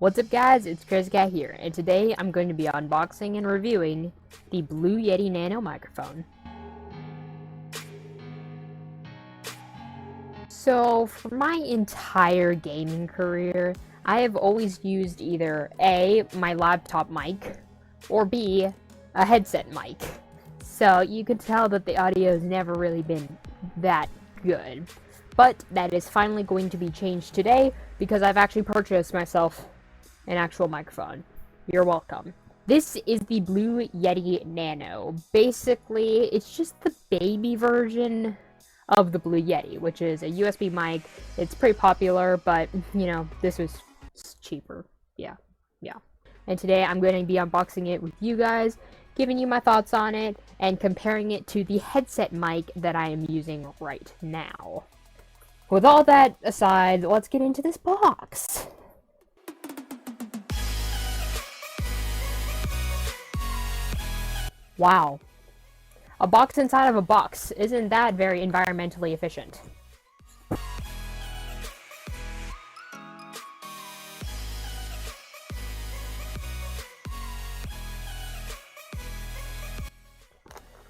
What's up guys, it's Chris Guy here, and today I'm going to be unboxing and reviewing the Blue Yeti Nano microphone. So, for my entire gaming career, I have always used either A, my laptop mic, or B, a headset mic. So, you can tell that the audio has never really been that good. But that is finally going to be changed today because I've actually purchased myself an actual microphone. You're welcome. This is the Blue Yeti Nano. Basically, it's just the baby version of the Blue Yeti, which is a USB mic. It's pretty popular, but, you know, this was cheaper. Yeah. And today I'm going to be unboxing it with you guys, giving you my thoughts on it, and comparing it to the headset mic that I am using right now. With all that aside, let's get into this box. Wow. A box inside of a box. Isn't that very environmentally efficient?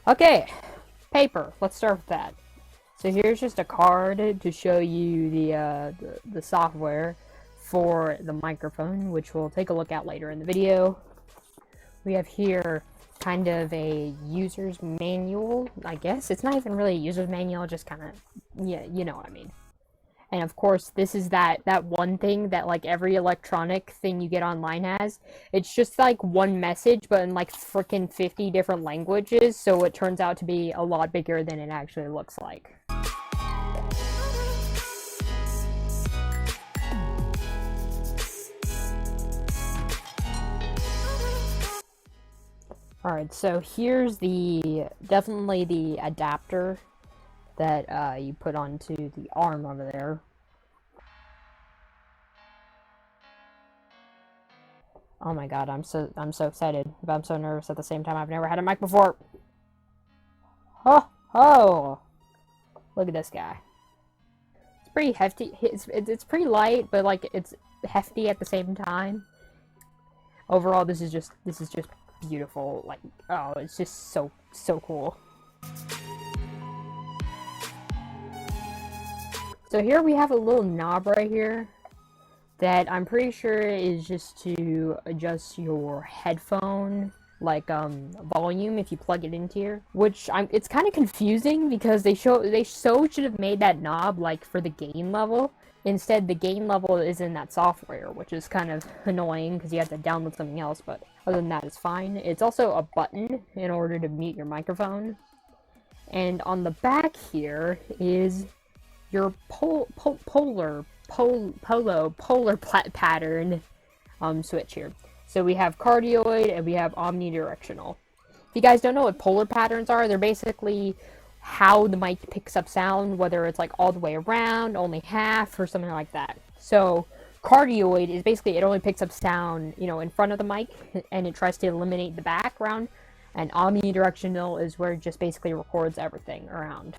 Okay, paper. Let's start with that. So here's just a card to show you the software for the microphone, which we'll take a look at later in the video. We have here kind of a user's manual, I guess. It's not even really a user's manual, just kind of, yeah, you know what I mean. And of course, this is that one thing that like every electronic thing you get online has. It's just like one message, but in like freaking 50 different languages, so it turns out to be a lot bigger than it actually looks like. Alright, so here's definitely the adapter that you put onto the arm over there. Oh my god, I'm so excited, but I'm so nervous at the same time. I've never had a mic before. Oh, look at this guy. It's pretty hefty. It's pretty light, but like it's hefty at the same time. Overall, this is just beautiful. Like, oh, it's just so cool. So here we have a little knob right here that I'm pretty sure is just to adjust your headphone like volume if you plug it into here, which it's kind of confusing because they should have made that knob like for the gain level. Instead, the gain level is in that software, which is kind of annoying because you have to download something else, but other than that, it's fine. It's also a button in order to mute your microphone. And on the back here is your polar pattern switch here. So we have cardioid and we have omnidirectional. If you guys don't know what polar patterns are, they're basically how the mic picks up sound, whether it's like all the way around, only half, or something like that. So cardioid is basically it only picks up sound, you know, in front of the mic, and it tries to eliminate the background. And omnidirectional is where it just basically records everything around.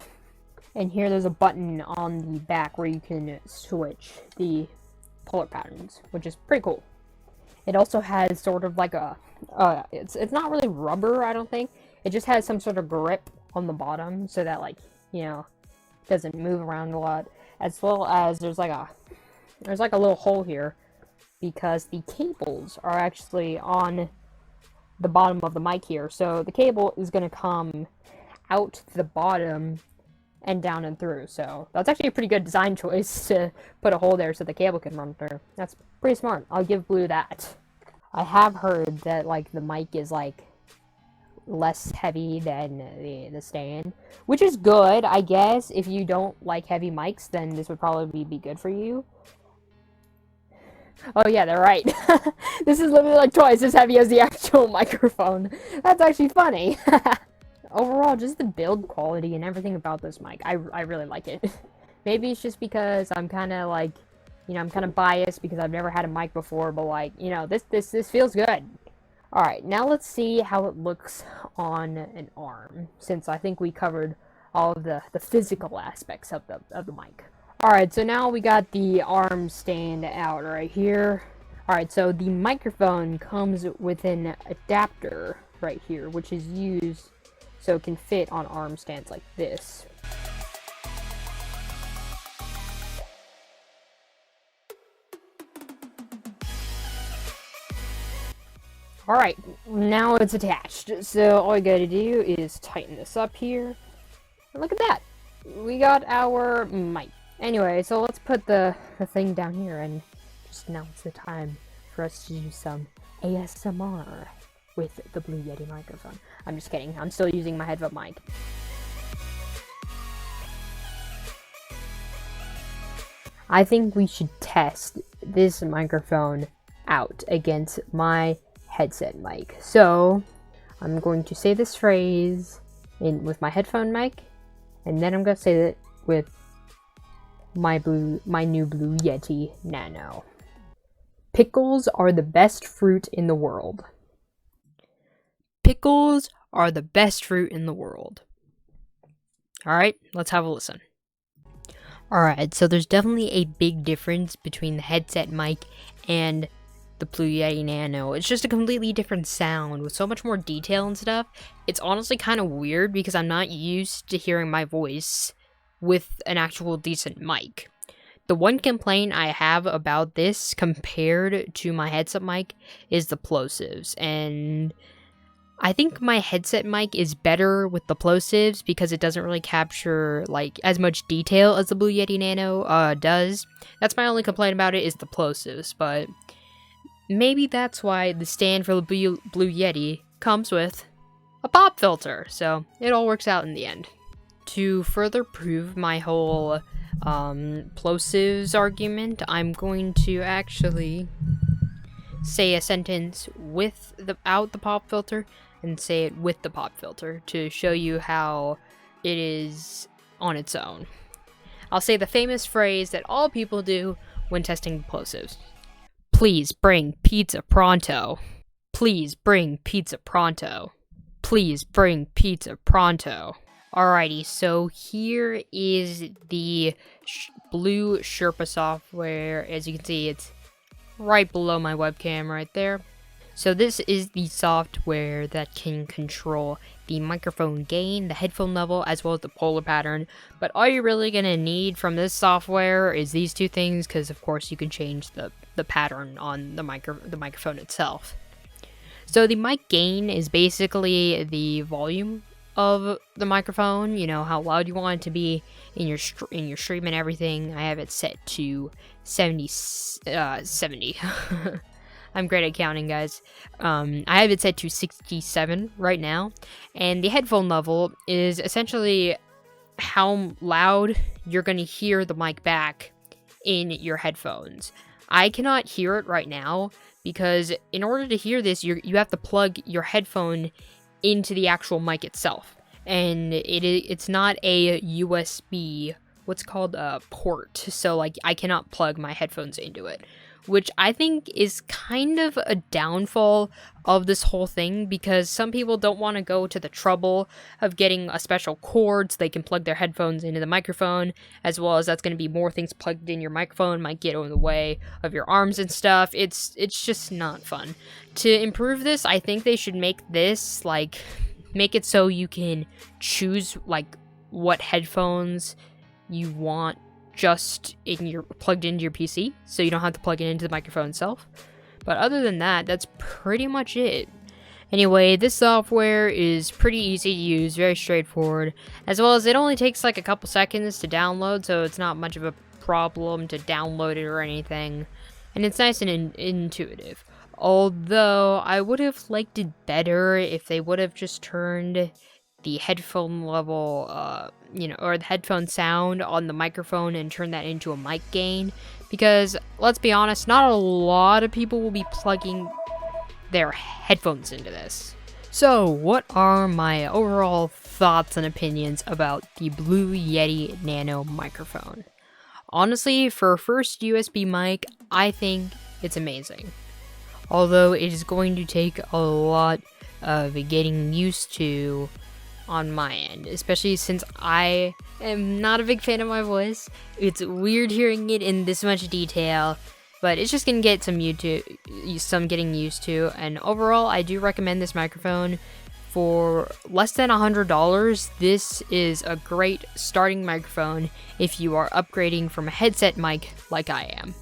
And here there's a button on the back where you can switch the polar patterns, which is pretty cool. It also has sort of like a, it's not really rubber, I don't think. It just has some sort of grip on the bottom so that, like, you know, it doesn't move around a lot. As well as there's like a little hole here because the cables are actually on the bottom of the mic here. So the cable is going to come out the bottom and down and through. So that's actually a pretty good design choice to put a hole there so the cable can run through. That's pretty smart. I'll give Blue that. I have heard that like the mic is like less heavy than the stand, which is good, I guess. If you don't like heavy mics, then this would probably be good for you. Oh yeah, they're right. This is literally like twice as heavy as the actual microphone. That's actually funny. Overall, just the build quality and everything about this mic, I really like it. Maybe it's just because I'm kind of like, you know, I'm kind of biased because I've never had a mic before, but like, you know, this feels good. Alright, now let's see how it looks on an arm, since I think we covered all of the physical aspects of the mic. Alright, so now we got the arm stand out right here. Alright, so the microphone comes with an adapter right here, which is used so it can fit on arm stands like this. Alright, now it's attached. So all you gotta do is tighten this up here. And look at that! We got our mic. Anyway, so let's put the thing down here, and just now it's the time for us to do some ASMR with the Blue Yeti microphone. I'm just kidding. I'm still using my headphone mic. I think we should test this microphone out against my headset mic. So I'm going to say this phrase with my headphone mic, and then I'm going to say it with my new Blue Yeti Nano. Pickles are the best fruit in the world. Pickles are the best fruit in the world. Alright, let's have a listen. Alright, so there's definitely a big difference between the headset mic and the Blue Yeti Nano. It's just a completely different sound with so much more detail and stuff. It's honestly kind of weird because I'm not used to hearing my voice with an actual decent mic. The one complaint I have about this compared to my headset mic is the plosives, and I think my headset mic is better with the plosives because it doesn't really capture like as much detail as the Blue Yeti Nano does. That's my only complaint about it, is the plosives, but maybe that's why the stand for the Blue Yeti comes with a pop filter, so it all works out in the end. To further prove my whole plosives argument, I'm going to actually say a sentence without the pop filter and say it with the pop filter to show you how it is on its own. I'll say the famous phrase that all people do when testing plosives. Please bring pizza pronto. Please bring pizza pronto. Please bring pizza pronto. Alrighty, so here is the Blue Sherpa software. As you can see, it's right below my webcam right there. So this is the software that can control the microphone gain, the headphone level, as well as the polar pattern. But all you're really going to need from this software is these two things, because of course you can change the pattern on the microphone itself. So the mic gain is basically the volume of the microphone, you know, how loud you want it to be in your stream and everything. I have it set to 70. I'm great at counting, guys. I have it set to 67 right now, and the headphone level is essentially how loud you're going to hear the mic back in your headphones. I cannot hear it right now because in order to hear this, you have to plug your headphone into the actual mic itself, and it's not a USB, what's called a port, so like I cannot plug my headphones into it, which I think is kind of a downfall of this whole thing, because some people don't want to go to the trouble of getting a special cord so they can plug their headphones into the microphone, as well as that's going to be more things plugged in your microphone, might get in the way of your arms and stuff. It's just not fun. To improve this, I think they should make this, like, make it so you can choose, like, what headphones you want just plugged into your PC, so you don't have to plug it into the microphone itself. But other than that, that's pretty much it. Anyway, this software is pretty easy to use, very straightforward, as well as it only takes like a couple seconds to download, so it's not much of a problem to download it or anything, and it's nice and intuitive. Although I would have liked it better if they would have just turned the headphone level, or the headphone sound on the microphone and turn that into a mic gain, because let's be honest, not a lot of people will be plugging their headphones into this. So what are my overall thoughts and opinions about the Blue Yeti Nano microphone? Honestly, for a first USB mic, I think it's amazing. Although it is going to take a lot of getting used to on my end, especially since I am not a big fan of my voice. It's weird hearing it in this much detail, but it's just gonna get some getting used to. And overall, I do recommend this microphone. For less than $100, this is a great starting microphone if you are upgrading from a headset mic like I am.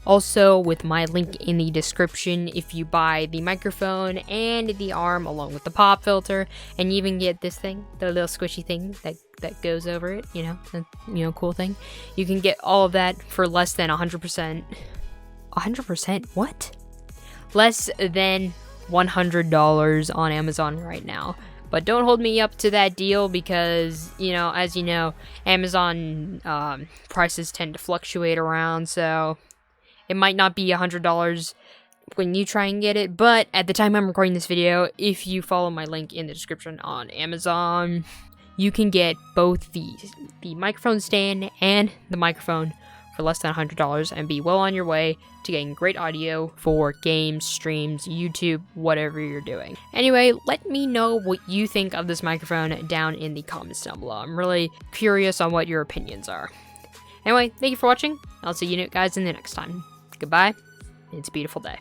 Also, with my link in the description, if you buy the microphone and the arm along with the pop filter, and you even get this thing, the little squishy thing that goes over it, cool thing, you can get all of that for less than 100%. 100%? What? Less than $100 on Amazon right now. But don't hold me up to that deal because, as you know, Amazon prices tend to fluctuate around, so it might not be $100 when you try and get it, but at the time I'm recording this video, if you follow my link in the description on Amazon, you can get both the microphone stand and the microphone for less than $100 and be well on your way to getting great audio for games, streams, YouTube, whatever you're doing. Anyway, let me know what you think of this microphone down in the comments down below. I'm really curious on what your opinions are. Anyway, thank you for watching. I'll see you guys in the next time. Goodbye. It's a beautiful day.